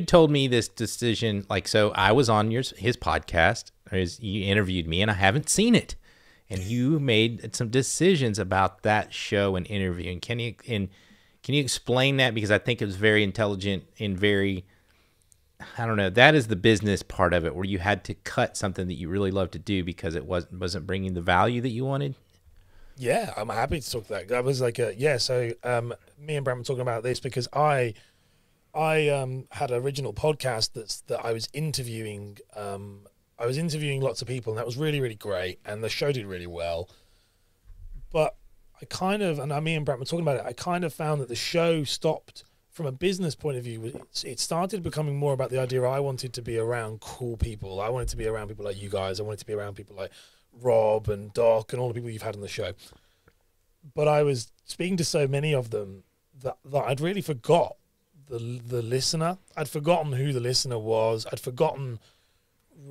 told me this decision, like, so I was on his podcast, you interviewed me, and I haven't seen it. And you made some decisions about that show and interview. And can you explain that? Because I think it was very intelligent and very, I don't know, that is the business part of it, where you had to cut something that you really love to do because it wasn't bringing the value that you wanted. Yeah, I'm happy to talk that. That was like so me and Brant were talking about this because I had an original podcast that I was interviewing. I was interviewing lots of people, and that was really, really great, and the show did really well. But me and Brant were talking about it, I kind of found that the show stopped from a business point of view. It started becoming more about the idea I wanted to be around cool people. I wanted to be around people like you guys. I wanted to be around people like Rob and Doc and all the people you've had on the show. But I was speaking to so many of them that I'd really forgot the listener. I'd forgotten who the listener was. I'd forgotten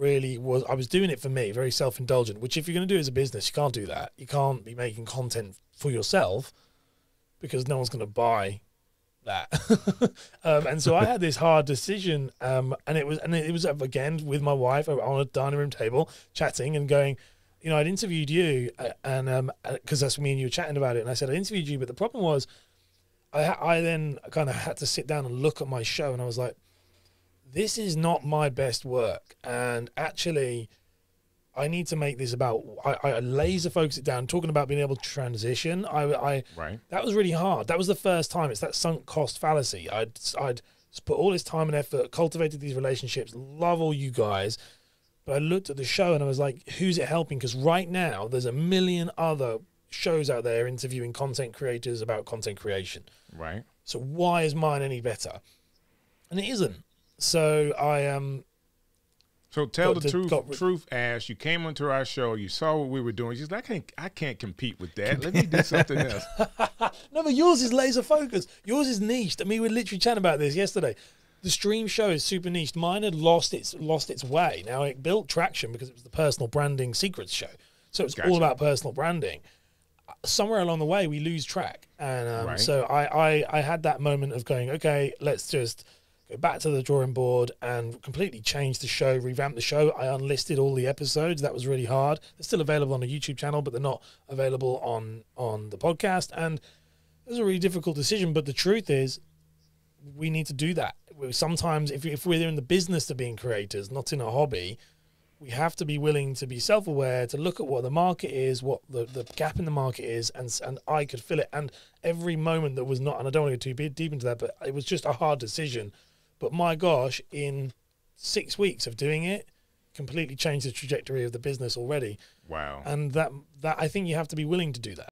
I was doing it for me, very self-indulgent, which if you're going to do it as a business, you can't do that. You can't be making content for yourself because no one's going to buy that. And so I had this hard decision, and it was again with my wife on a dining room table chatting and going, you know, I'd interviewed you, and because that's me and you were chatting about it, and I said I interviewed you, but the problem was I then kind of had to sit down and look at my show, and I was like, this is not my best work, and actually I need to make this about, I laser focus it down, talking about being able to transition. Right. That was really hard. That was the first time. It's that sunk cost fallacy. I'd put all this time and effort, cultivated these relationships, love all you guys, but I looked at the show and I was like, who's it helping? Because right now there's a million other shows out there interviewing content creators about content creation. Right. So why is mine any better? And it isn't. So So tell the truth, Ash. You came onto our show. You saw what we were doing. You said, I can't compete with that. Let me do something else. No, but yours is laser focused. Yours is niched. I mean, we were literally chatting about this yesterday. The stream show is super niched. Mine had lost its way. Now it built traction because it was the personal branding secrets show. So it's all about personal branding. Somewhere along the way, we lose track, and so I had that moment of going, okay, let's just go back to the drawing board and completely change the show, revamp the show. I unlisted all the episodes. That was really hard. They're still available on a YouTube channel, but they're not available on the podcast. And it was a really difficult decision. But the truth is, we need to do that. Sometimes, if we're in the business of being creators, not in a hobby, we have to be willing to be self-aware, to look at what the market is, what the gap in the market is, and I could fill it. And every moment that was not, and I don't want to get too deep into that, but it was just a hard decision. But my gosh, in 6 weeks of doing it, completely changed the trajectory of the business already. Wow. And that I think you have to be willing to do that.